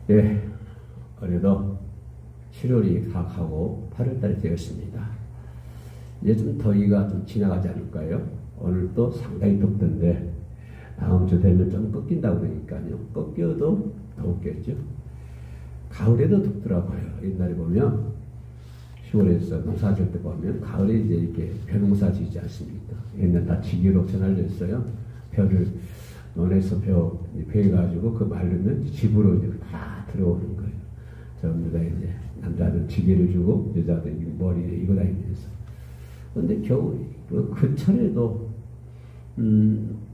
예, 올해도 7월이 가고 8월달이 되었습니다. 이제 좀 더위가 좀 지나가지 않을까요? 오늘 또 상당히 덥던데 다음 주 되면 좀 꺾인다고 그러니까요. 꺾여도 더웠겠죠. 가을에도 덥더라고요. 옛날에 보면 시골에서 농사 지을 때 보면 가을에 이제 이렇게 벼농사 지지 않습니까? 옛날 다 지게로 전화를 했어요. 벼를 논에서 벼 베가지고 그 말르면 집으로 이제 다 들어오는 거예요. 전부 다 이제 남자들 지게를 주고 여자들 머리에 이거 다니면서. 근데 겨울 그 철에도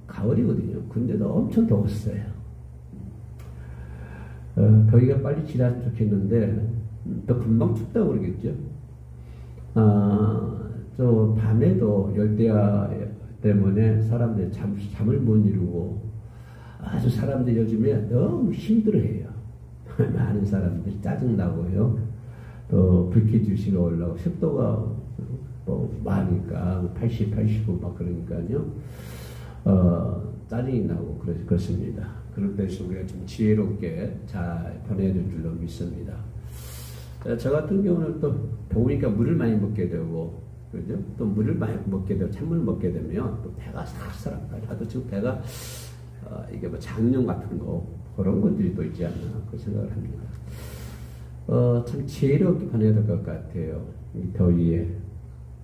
가을이거든요. 근데도 엄청 더웠어요. 더위가 빨리 지나면 좋겠는데 또 금방 춥다고 그러겠죠. 저 밤에도 열대야 때문에 사람들이 잠을 못 이루고 아주 사람들이 요즘에 너무 힘들어해요. 많은 사람들이 짜증나고요. 또 불쾌지수가 올라가고 습도가 뭐 많으니까 80, 85 막 그러니까요. 짜증이 나고 그렇습니다. 그럴 때 우리가 좀 지혜롭게 잘 보내야 될 줄로 믿습니다. 저 같은 경우는 또 더우니까 물을 많이 먹게 되고, 그죠? 또 물을 많이 먹게 되고, 찬물을 먹게 되면 또 배가 싹싹하고, 나도 지금 배가, 이게 뭐 장염 같은 거, 그런 것들이 또 있지 않나, 그 생각을 합니다. 참 지혜롭게 보내야 될 것 같아요. 이 더위에.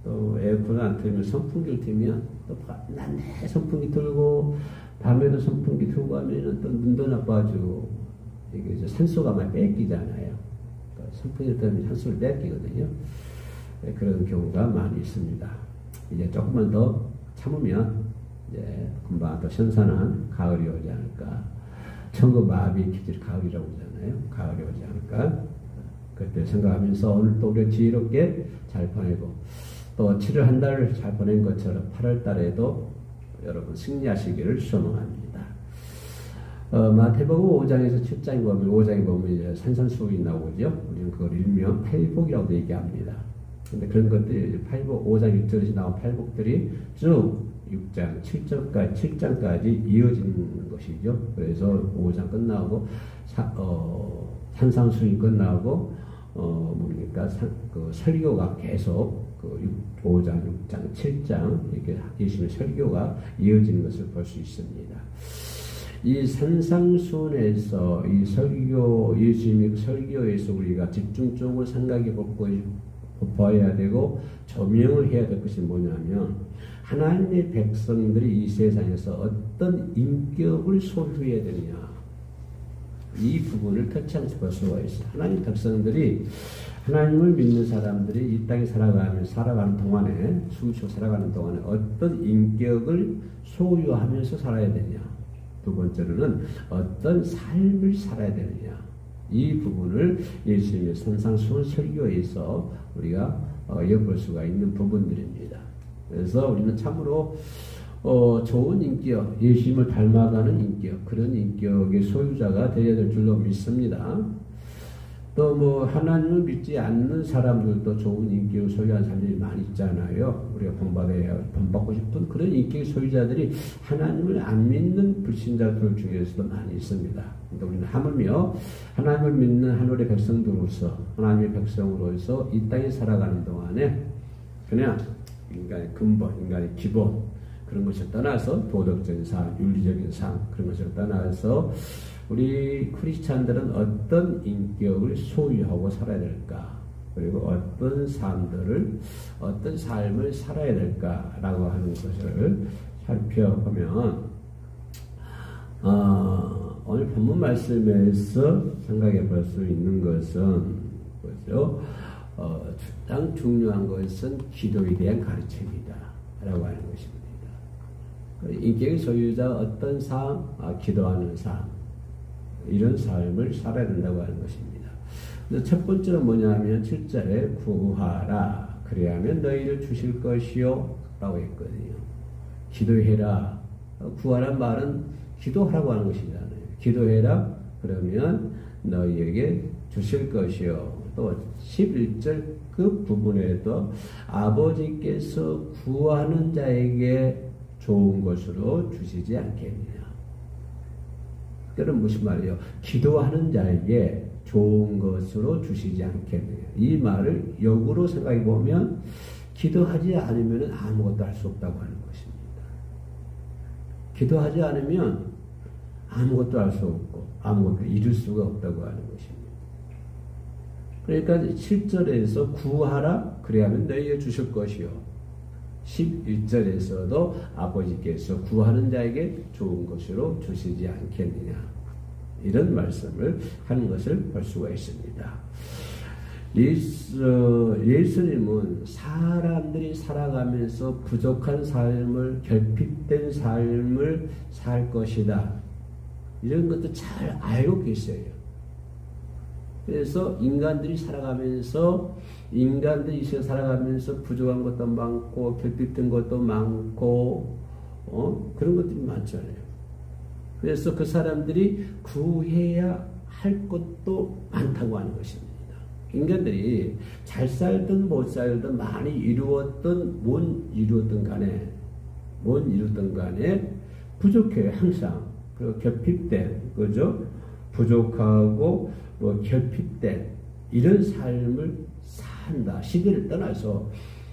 또 에어컨을 안 틀면 선풍기를 틀면 또 난내 선풍기 틀고, 밤에도 선풍기 틀고 하면은 또 눈도 나빠지고, 이게 이제 산소가 많이 뺏기잖아요. 선풍기를 틀면 산소를 뺏기거든요. 네, 그런 경우가 많이 있습니다. 이제 조금만 더 참으면 이제 금방 또 선선한 가을이 오지 않을까. 천고마비 기질 가을이라고 하잖아요. 가을이 오지 않을까. 그때 생각하면서 오늘 또 우리가 지혜롭게 잘 보내고 또 7월 한 달을 잘 보낸 것처럼 8월 달에도 여러분 승리하시기를 소망합니다. 마태복음 5장에서 7장에 보면 5장에 보면 이제 산산수훈이 나오죠. 우리는 그걸 일명 팔복이라고 얘기합니다. 근데 그런 것들이 5장 6절에서 나온 팔복들이 쭉 6장 7장까지 이어지는 것이죠. 그래서 5장 끝나고 산상수훈이 끝나고 뭡니까 그 설교가 계속 그 5장 6장 7장 이렇게 예수님의 설교가 이어지는 것을 볼 수 있습니다. 이 산상수훈에서 이 설교, 예수님의 설교에서 우리가 집중적으로 생각해 봐야 되고 조명을 해야 될 것이 뭐냐면 하나님의 백성들이 이 세상에서 어떤 인격을 소유해야 되느냐 이 부분을 터치하면서 볼 수가 있어요. 하나님 백성들이 하나님을 믿는 사람들이 이 땅에 살아가는 동안에 숨쉬고 살아가는 동안에 어떤 인격을 소유하면서 살아야 되냐 두 번째로는 어떤 삶을 살아야 되느냐 이 부분을 예수님의 산상수훈 설교에서 우리가 엿볼 수가 있는 부분들입니다. 그래서 우리는 참으로 좋은 인격, 예수님을 닮아가는 인격, 그런 인격의 소유자가 되어야 될 줄로 믿습니다. 또 뭐 하나님을 믿지 않는 사람들도 좋은 인격을 소유한 사람들이 많이 있잖아요. 우리가 본받고 싶은 그런 인격의 소유자들이 하나님을 안 믿는 불신자들 중에서도 많이 있습니다. 그러니까 우리는 하물며 하나님을 믿는 하늘의 백성들로서 하나님의 백성으로서 이 땅에 살아가는 동안에 그냥 인간의 근본, 인간의 기본 그런 것을 떠나서 도덕적인 삶, 윤리적인 삶 그런 것을 떠나서 우리 크리스찬들은 어떤 인격을 소유하고 살아야 될까? 그리고 어떤 삶을 살아야 될까라고 하는 것을 살펴보면 오늘 본문 말씀에서 생각해 볼 수 있는 것은 뭐죠? 가장 중요한 것은 기도에 대한 가르침이다 라고 하는 것입니다. 인격의 소유자 어떤 삶? 기도하는 삶 이런 삶을 살아야 된다고 하는 것입니다. 그래서 첫 번째는 뭐냐면 7절에 구하라 그래야면 너희를 주실 것이요 라고 했거든요. 기도해라. 구하란 말은 기도하라고 하는 것이잖아요. 기도해라 그러면 너희에게 주실 것이요. 또 11절 그 부분에도 아버지께서 구하는 자에게 좋은 것으로 주시지 않겠느냐. 그럼 무슨 말이에요? 기도하는 자에게 좋은 것으로 주시지 않겠느냐. 이 말을 역으로 생각해 보면 기도하지 않으면 아무것도 할 수 없다고 하는 것입니다. 기도하지 않으면 아무것도 할 수 없고 아무것도 이룰 수가 없다고 하는 것입니다. 그러니까 7절에서 구하라 그래야면 너희에게 주실 것이요. 11절에서도 아버지께서 구하는 자에게 좋은 것으로 주시지 않겠느냐. 이런 말씀을 하는 것을 볼 수가 있습니다. 예수님은 사람들이 살아가면서 부족한 삶을, 결핍된 삶을 살 것이다. 이런 것도 잘 알고 계세요. 그래서 인간들이 살아가면서 부족한 것도 많고 결핍된 것도 많고 그런 것들이 많잖아요. 그래서 그 사람들이 구해야 할 것도 많다고 하는 것입니다. 인간들이 잘 살든 못 살든 많이 이루었든 못 이루었든 간에 부족해요. 항상. 그리고 결핍된, 그죠? 부족하고 결핍된 이런 삶을 산다. 시대를 떠나서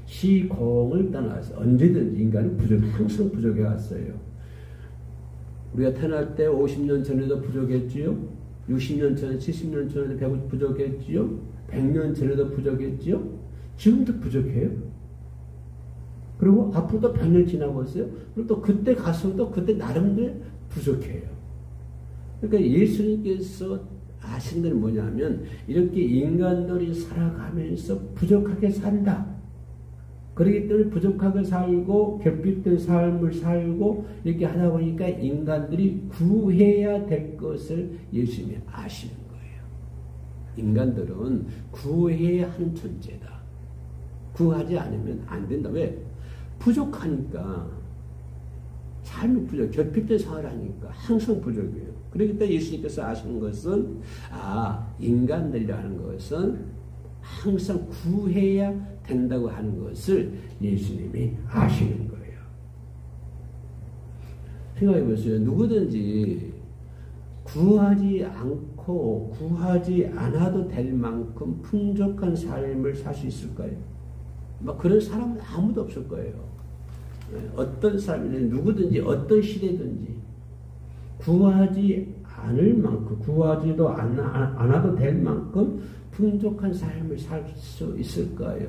시공을 떠나서 언제든지 인간은 항상 부족해 왔어요. 우리가 태어날 때 50년 전에도 부족했지요. 60년 전에, 70년 전에도 부족했지요. 100년 전에도 부족했지요. 지금도 부족해요. 그리고 앞으로도 100년 지나고 있어요. 그리고 또 그때 가서도 그때 나름대로 부족해요. 그러니까 예수님께서 아신 건 뭐냐면 이렇게 인간들이 살아가면서 부족하게 산다. 그렇기 때문에 부족하게 살고 결핍된 삶을 살고 이렇게 하다 보니까 인간들이 구해야 될 것을 예수님이 아시는 거예요. 인간들은 구해야 하는 존재다. 구하지 않으면 안 된다. 왜? 부족하니까. 삶이 부족, 결핍된 생활을 하니까 항상 부족해요. 그렇기 때문에 예수님께서 아시는 것은 인간들이라는 것은 항상 구해야 된다고 하는 것을 예수님이 아시는 거예요. 생각해 보세요. 누구든지 구하지 않고 구하지 않아도 될 만큼 풍족한 삶을 살 수 있을까요? 그런 사람은 아무도 없을 거예요. 어떤 삶이든 누구든지 어떤 시대든지 구하지 않을 만큼 구하지도 않아도 될 만큼 풍족한 삶을 살 수 있을까요?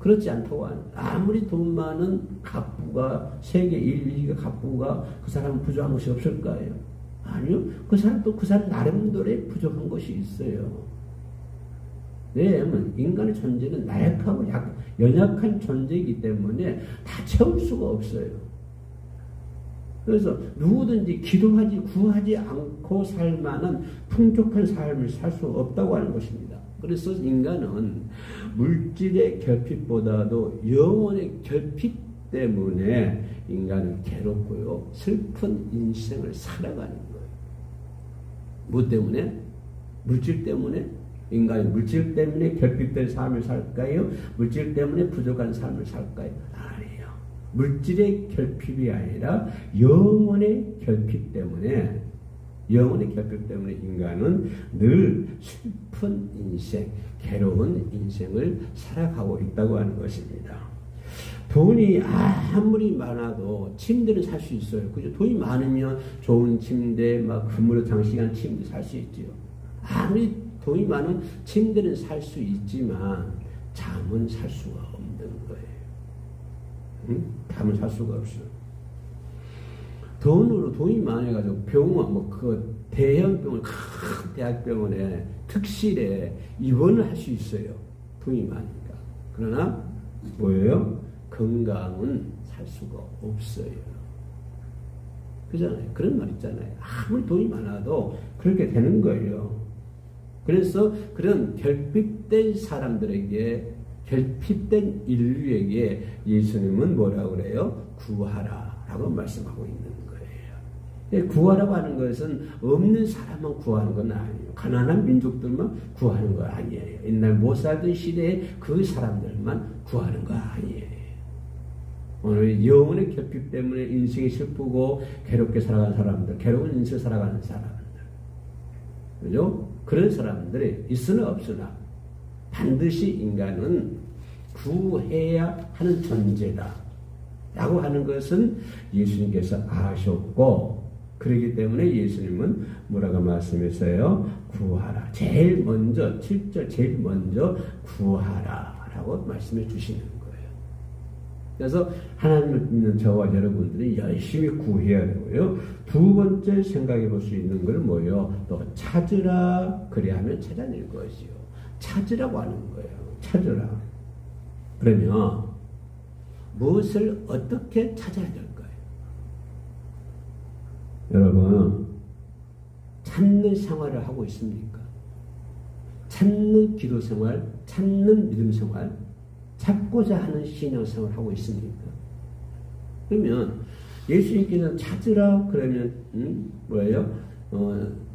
그렇지 않다고 하는. 아무리 돈 많은 갑부가 세계 1, 2가 갑부가 그 사람은 부족한 것이 없을까요? 아니요. 그 사람 나름대로의 부족한 것이 있어요. 왜냐하면 인간의 존재는 나약하고 연약한 존재이기 때문에 다 채울 수가 없어요. 그래서 누구든지 구하지 않고 살 만한 풍족한 삶을 살 수 없다고 하는 것입니다. 그래서 인간은 물질의 결핍보다도 영혼의 결핍 때문에 인간은 괴롭고요. 슬픈 인생을 살아가는 거예요. 뭐 때문에? 물질 때문에? 인간이 물질 때문에 결핍된 삶을 살까요? 물질 때문에 부족한 삶을 살까요? 아니에요. 물질의 결핍이 아니라 영혼의 결핍 때문에 인간은 늘 슬픈 인생, 괴로운 인생을 살아가고 있다고 하는 것입니다. 돈이 아무리 많아도 침대는 살 수 있어요. 그죠? 돈이 많으면 좋은 침대, 금으로 장식한 침대 살 수 있지요. 아무리 돈이 많은 침대는 살 수 있지만 잠은 살 수가 없는 거예요. 잠은 살 수가 없어요. 돈이 많아가지고 병원, 대형 병원, 큰 대학병원에 특실에 입원을 할 수 있어요. 돈이 많으니까. 그러나 뭐예요? 건강은 살 수가 없어요. 그잖아요. 그런 말 있잖아요. 아무리 돈이 많아도 그렇게 되는 거예요. 그래서 그런 결핍된 사람들에게, 결핍된 인류에게 예수님은 뭐라고 그래요? 구하라 라고 말씀하고 있는 거예요. 구하라고 하는 것은 없는 사람만 구하는 건 아니에요. 가난한 민족들만 구하는 거 아니에요. 옛날 못 살던 시대에 그 사람들만 구하는 거 아니에요. 오늘 영혼의 결핍 때문에 인생이 슬프고 괴롭게 살아가는 사람들, 괴로운 인생 살아가는 사람들, 그죠? 그런 사람들이 있으나 없으나 반드시 인간은 구해야 하는 존재다 라고 하는 것은 예수님께서 아셨고, 그렇기 때문에 예수님은 뭐라고 말씀했어요? 구하라. 제일 먼저 7절 제일 먼저 구하라 라고 말씀해 주시는 거예요. 그래서 하나님을 믿는 저와 여러분들이 열심히 구해야 되고요. 두 번째 생각해 볼 수 있는 건 뭐예요? 또 찾으라. 그래야 하면 찾아낼 것이요. 찾으라고 하는 거예요. 찾으라. 그러면 무엇을 어떻게 찾아야 될까요? 여러분, 찾는 생활을 하고 있습니까? 찾는 기도 생활, 찾는 믿음 생활, 찾고자 하는 신앙 생활을 하고 있습니까? 그러면 예수님께서 찾으라 그러면 뭐예요?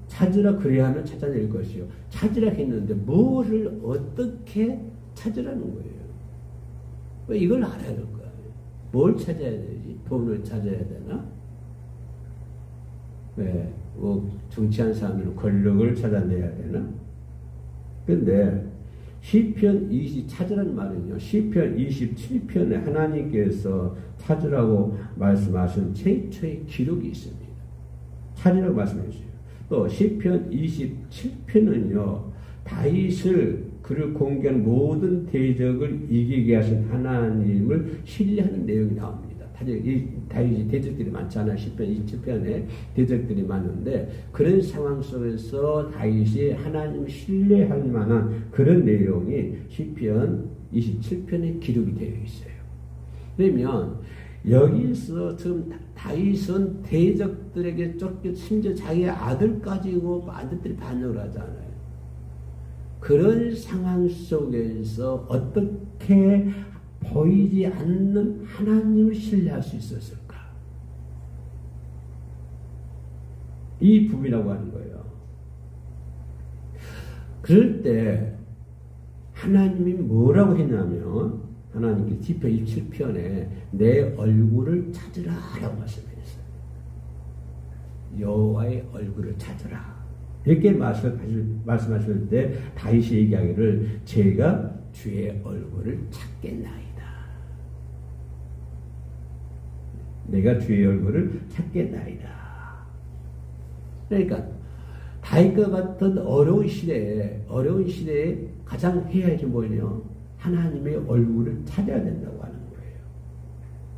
찾으라 그래야 하면 찾아낼 것이요. 찾으라 했는데 뭐를 어떻게 찾으라는 거예요? 이걸 알아야 될 거예요. 뭘 찾아야 되지? 돈을 찾아야 되나? 왜? 정치한 사람들은 권력을 찾아내야 되나? 근데 시편 20 찾으라는 말은요. 시편 27편에 하나님께서 찾으라고 말씀하신 최초의 기록이 있습니다. 찾으라고 말씀하셨어요. 또 시편 27편은요. 다윗을 그를 공개한 모든 대적을 이기게 하신 하나님을 신뢰하는 내용이 나옵니다. 다윗이 대적들이 많잖아요. 시편 27편에 대적들이 많은데 그런 상황 속에서 다윗이 하나님을 신뢰할 만한 그런 내용이 시편 27편에 기록이 되어 있어요. 그러면 여기서 지금 다윗은 대적들에게 쫓겨 심지어 자기의 아들까지고 아들들이 반역을 하잖아요. 그런 상황 속에서 어떻게 보이지 않는 하나님을 신뢰할 수 있었을까? 이 부분이라고 하는 거예요. 그럴 때 하나님이 뭐라고 했냐면 하나님께 시편 27편에 내 얼굴을 찾으라라고 말씀하셨어요. 여호와의 얼굴을 찾으라. 이렇게 말씀하실 때 다윗이 얘기하기를 제가 주의 얼굴을 찾겠나이다. 내가 주의 얼굴을 찾겠나이다. 그러니까 다윗과 같은 어려운 시대에 가장 해야 할 게 뭐냐? 하나님의 얼굴을 찾아야 된다고 하는 거예요.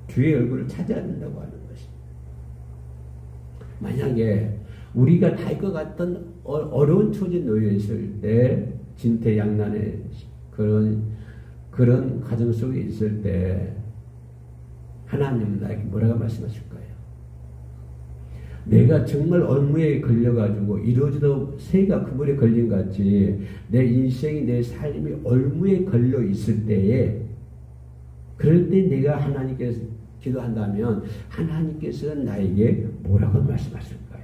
주의 얼굴을 찾아야 된다고 하는 것입니다. 만약에 우리가 다윗과 같은 어려운 처지에 놓여 있을 때, 진퇴양난의 그런 가정 속에 있을 때, 하나님은 나에게 뭐라고 말씀하실 거예요? 내가 정말 얼무에 걸려가지고 이루어지도 새가 그물에 걸린 것 같이 내 인생이, 내 삶이 얼무에 걸려 있을 때에, 그럴 때 내가 하나님께서 기도한다면 하나님께서는 나에게 뭐라고 말씀하실 거예요?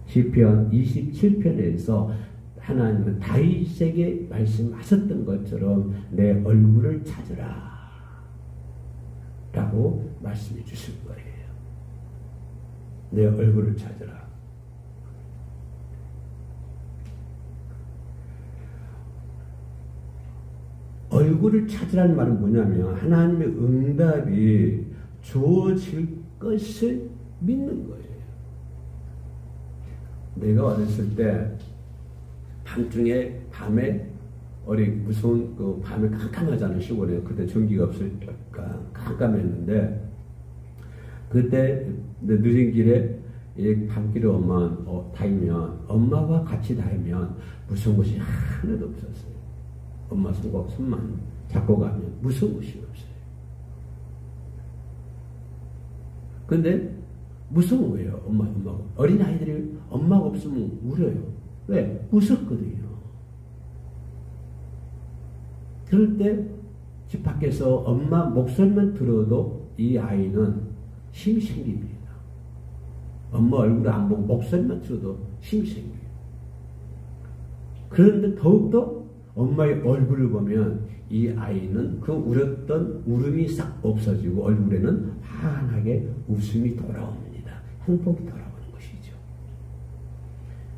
시편 27편에서 하나님은 다윗에게 말씀하셨던 것처럼 내 얼굴을 찾으라 라고 말씀해 주실 거예요. 내 얼굴을 찾으라. 얼굴을 찾으라는 말은 뭐냐면 하나님의 응답이 주어질 것을 믿는 거예요. 내가 어렸을 때 밤에 무서운 밤에 깜깜하잖아요. 시골에 그때 전기가 없으니까 깜깜했는데 그때 늦은 길에 밤길에 다니면 엄마와 같이 다니면 무서운 것이 하나도 없었어요. 엄마 손만 잡고 가면 무서운 것이 없어요. 근데 무서운 거예요. 엄마가. 어린 아이들이 엄마가 없으면 울어요. 왜? 무섭거든요. 그럴 때 집 밖에서 엄마 목소리만 들어도 이 아이는 힘이 생깁니다. 엄마 얼굴 안 보고 목소리만 들어도 힘이 생겨요. 그런데 더욱더 엄마의 얼굴을 보면 이 아이는 그 울었던 울음이 싹 없어지고 얼굴에는 환하게 웃음이 돌아옵니다. 행복이 돌아오는 것이죠.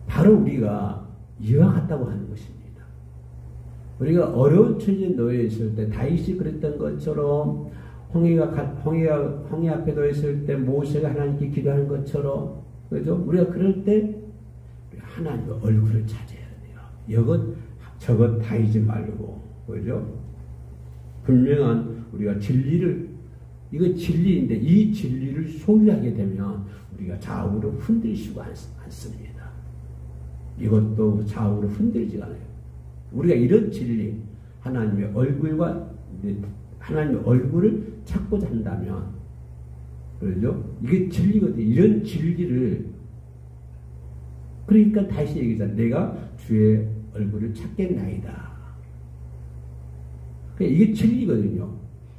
바로 우리가 이와 같다고 하는 것입니다. 우리가 어려운 처지에 놓여 있을 때 다윗이 그랬던 것처럼 홍해 앞에 놓여 있을 때 모세가 하나님께 기도하는 것처럼 그죠? 우리가 그럴 때 하나님의 얼굴을 찾아야 돼요. 이것 저것 다이지 말고 그죠? 분명한 우리가 진리를 이거 진리인데 이 진리를 소유하게 되면 우리가 좌우로 흔들리지가 않습니다. 이것도 좌우로 흔들리지가 않아요. 우리가 이런 진리 하나님의 얼굴과 하나님의 얼굴을 찾고자 한다면 그러죠? 이게 진리거든요. 이런 진리를 그러니까 다시 얘기하자. 내가 주의 얼굴을 찾겠나이다. 이게 진리거든요.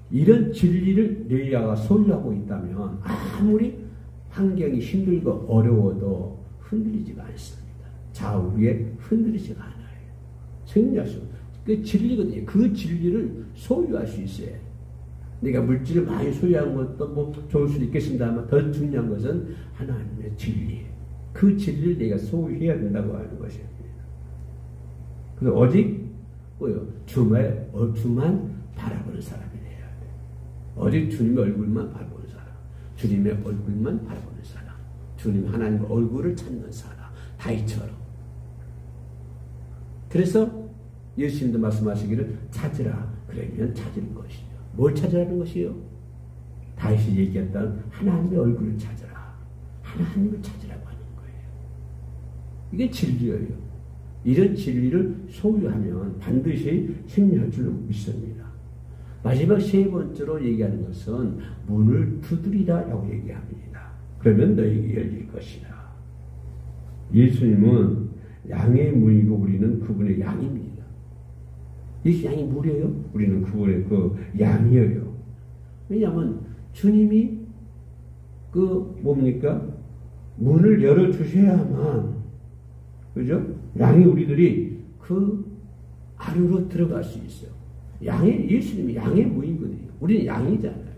이런 진리를 레이아가 소유하고 있다면 아무리 환경이 힘들고 어려워도 흔들리지가 않습니다. 좌우에 흔들리지가 않아요. 생략수. 그 진리거든요. 그 진리를 소유할 수 있어요. 내가 물질을 많이 소유하는 것도 뭐 좋을 수도 있겠습니다만 더 중요한 것은 하나님의 진리. 그 진리를 내가 소유해야 된다고 하는 것입니다. 그래서 오직 뭐요? 주만 바라보는 사람이 돼야 돼. 오직 주님의 얼굴만 바라보는 사람. 주님의 얼굴만 바라보는 사람. 주님 하나님의 얼굴을 찾는 사람. 다윗처럼. 그래서 예수님도 말씀하시기를 찾으라. 그러면 찾을 것이요. 뭘 찾으라는 것이요? 다윗이 얘기했던 하나님의 얼굴을 찾으라. 하나님을 찾으라고 하는 거예요. 이게 진리예요. 이런 진리를 소유하면 반드시 승리할 줄 믿습니다. 마지막 세 번째로 얘기하는 것은 문을 두드리라라고 얘기합니다. 그러면 너에게 열릴 것이다. 예수님은 양의 문이고 우리는 그분의 양입니다. 이 양이 무료예요? 우리는 그분의 그 양이에요. 왜냐하면 주님이 그 뭡니까? 문을 열어주셔야만 그죠? 양이 우리들이 그 안으로 들어갈 수 있어요. 예수님이 양의 문이거든요. 우리는 양이잖아요.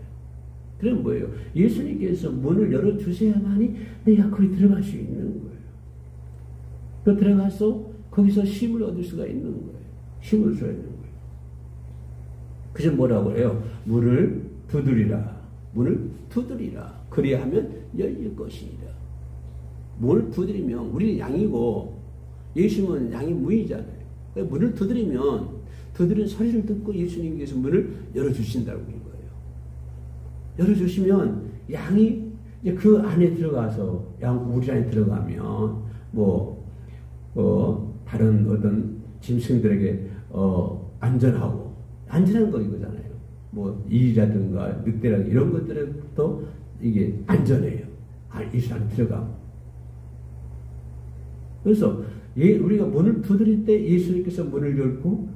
그럼 뭐예요? 예수님께서 문을 열어주셔야만이 내가 거기 들어갈 수 있는 거예요. 그 들어가서 거기서 쉼을 얻을 수가 있는 거예요. 힘을 줘야 되는 거예요. 그래서 뭐라고 해요? 문을 두드리라. 문을 두드리라. 그리하면 열릴 것이니라. 문을 두드리면 우리는 양이고 예수님은 양이 문이잖아요. 문을 두드리면 두드리는 소리를 듣고 예수님께서 문을 열어주신다고 하는 거예요. 열어주시면 양이 이제 그 안에 들어가서 우리 안에 들어가면 다른 어떤 짐승들에게 안전하고 안전한 거 이거잖아요. 일이라든가 늑대라든가 이런 것들도 이게 안전해요. 예수 안에 들어가면. 그래서 우리가 문을 두드릴 때 예수님께서 문을 열고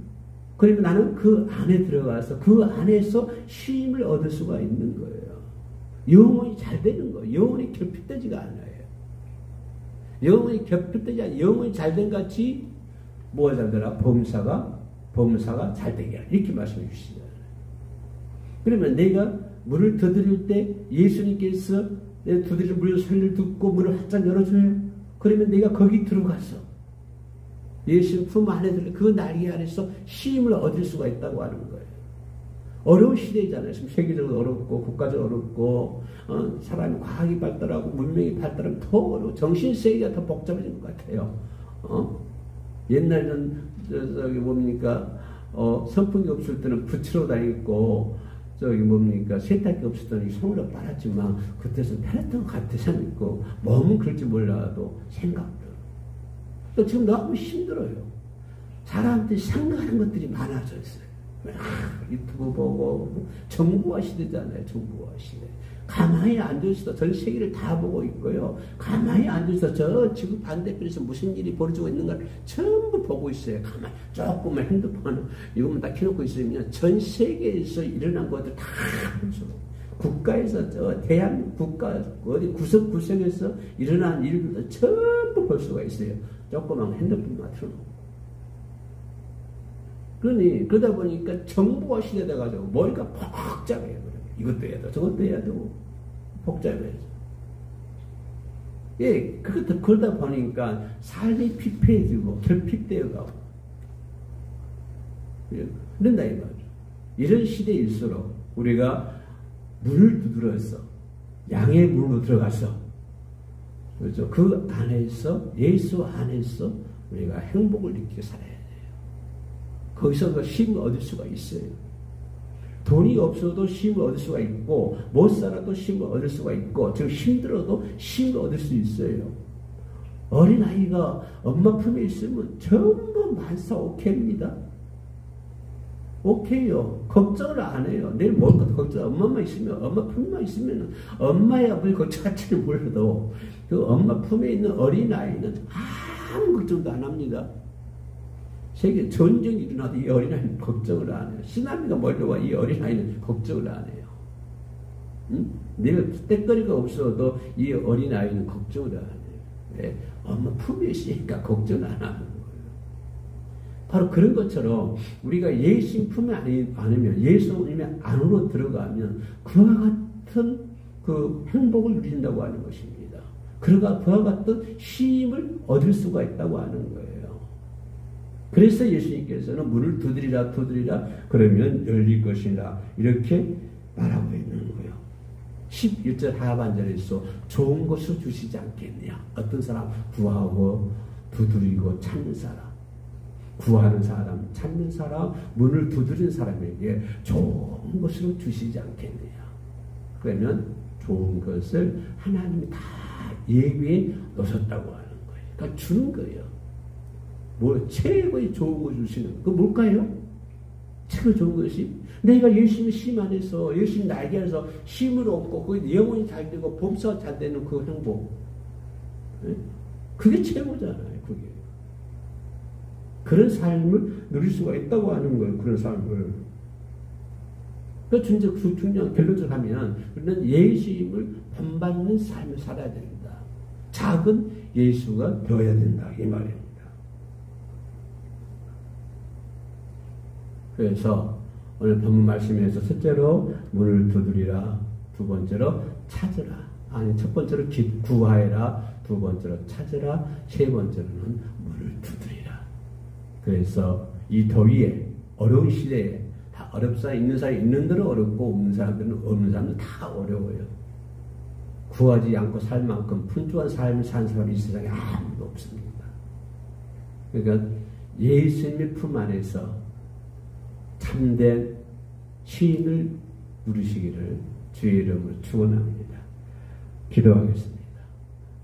그러면 나는 그 안에 들어가서 그 안에서 쉼을 얻을 수가 있는 거예요. 영혼이 잘 되는 거예요. 영혼이 결핍되지가 않아요. 영혼이 결핍되지 않아요. 영혼이 잘된 같이 뭐가 잘 되나? 범사가 잘 되게 하라. 이렇게 말씀해 주시잖아요. 그러면 내가 문을 두드릴 때 예수님께서 내 두드리는 문의 소리를 듣고 문을 활짝 열어줘요. 그러면 내가 거기 들어가서 예수님 품 안에 들어 그 날개 안에서 쉼을 얻을 수가 있다고 하는 거예요. 어려운 시대잖아요. 지금 세계적으로 어렵고 국가적으로 어렵고 사람이 과학이 발달하고 문명이 발달하면 더 어려워. 정신세계가 더 복잡해진 것 같아요. 옛날에는 선풍기 없을 때는 붙이러 다니고 세탁기 없을 때는 손으로 빨았지만 그때는 패랬던 것 같아서 있고 몸은 그럴지 몰라도 생각도 지금 너무 힘들어요. 사람들이 생각하는 것들이 많아져 있어요. 유튜브 보고 정보화 시대잖아요. 정보화 시대. 가만히 앉아있어. 전 세계를 다 보고 있고요. 가만히 앉아있어. 저 지구 반대편에서 무슨 일이 벌어지고 있는가를 전부 보고 있어요. 가만히 조금만 핸드폰 이것만 다 켜놓고 있으면 전 세계에서 일어난 것들 다 보죠. 국가에서 국가 어디 구석구석에서 일어난 일들도 전부 볼 수가 있어요. 조그만 핸드폰만 틀어놓고. 그러다 보니까 정보화 시대 돼가지고 머리가 복잡해요. 이것도 해야 돼, 저것도 해야 되고, 복잡해요. 예, 그러다 보니까 삶이 피폐해지고, 결핍되어 가고. 그런다, 이 말이죠. 이런 시대일수록 우리가 문을 두드려서, 양의 문으로 들어가서, 그렇죠. 그 안에서, 예수 안에서 우리가 행복을 느끼고 살아야 돼요. 거기서 그 쉼을 얻을 수가 있어요. 돈이 없어도 쉼을 얻을 수가 있고, 못 살아도 쉼을 얻을 수가 있고, 지금 힘들어도 쉼을 얻을 수 있어요. 어린아이가 엄마 품에 있으면 전부 만사 오케이입니다. 오케이요. 걱정을 안 해요. 내일 뭘 걱정, 엄마만 있으면, 엄마 품만 있으면, 엄마의 아버지 걱정할지는 몰라도, 그 엄마 품에 있는 어린아이는 아무 걱정도 안 합니다. 세계 전쟁이 일어나도 이 어린아이는 걱정을 안 해요. 쓰나미가 몰려와 이 어린아이는 걱정을 안 해요. 응? 내가 때거리가 없어도 이 어린아이는 걱정을 안 해요. 왜? 엄마 품에 있으니까 걱정을 안 하는 거예요. 바로 그런 것처럼 우리가 예수님 품에 안으면, 예수님의 안으로 들어가면 그와 같은 그 행복을 누린다고 하는 것입니다. 그와 같은 쉼을 얻을 수가 있다고 하는 거예요. 그래서 예수님께서는 문을 두드리라 그러면 열릴 것이라 이렇게 말하고 있는 거예요. 11절 하반절에서 좋은 것을 주시지 않겠냐. 어떤 사람 구하고 두드리고 찾는 사람, 구하는 사람, 찾는 사람, 문을 두드리는 사람에게 좋은 것을 주시지 않겠느냐. 그러면 좋은 것을 하나님이 다 예비해 놓으셨다고 하는 거예요. 그러니까 주는 거예요. 최고의 좋은 거 주시는 거. 그거 뭘까요? 최고 좋은 것이 내가 열심히 쉼 안에서 열심히 날개 안에서 쉼을 얻고 거기 영혼이 잘 되고 범사가 잘 되는 그 행복. 그게 최고잖아요. 그게. 그런 삶을 누릴 수가 있다고 하는 거예요. 그런 삶을. 그러니까 중요한 결론적으로 하면 우리는 예수님을 본받는 삶을 살아야 된다. 작은 예수가 되어야 된다. 이 말이에요. 그래서 오늘 본문 말씀에서 첫째로 문을 두드리라, 두 번째로 찾으라. 아니 첫 번째로 구하여라, 두 번째로 찾으라, 세 번째로는 문을 두드리라. 그래서 이 더위에 어려운 시대에 다 어렵사 있는 사람이 있는 대로 어렵고 없는 사람들은 없는 사람은 다 어려워요. 구하지 않고 살 만큼 풍족한 삶을 산 사람이 이 세상에 아무도 없습니다. 그러니까 예수님의 품 안에서 참된 쉼을 누리시기를 주의 이름으로 축원합니다. 기도하겠습니다.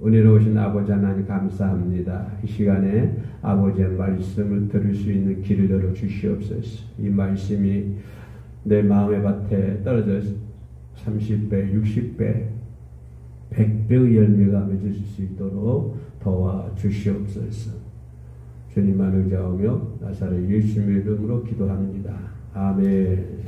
은혜로우신 아버지 하나님 감사합니다. 이 시간에 아버지의 말씀을 들을 수 있는 길을 열어 주시옵소서. 이 말씀이 내 마음의 밭에 떨어져 30배, 60배, 100배의 열매가 맺을 수 있도록 도와주시옵소서. 주님만 의지하며 나사렛 예수님의 이름으로 기도합니다. 아멘.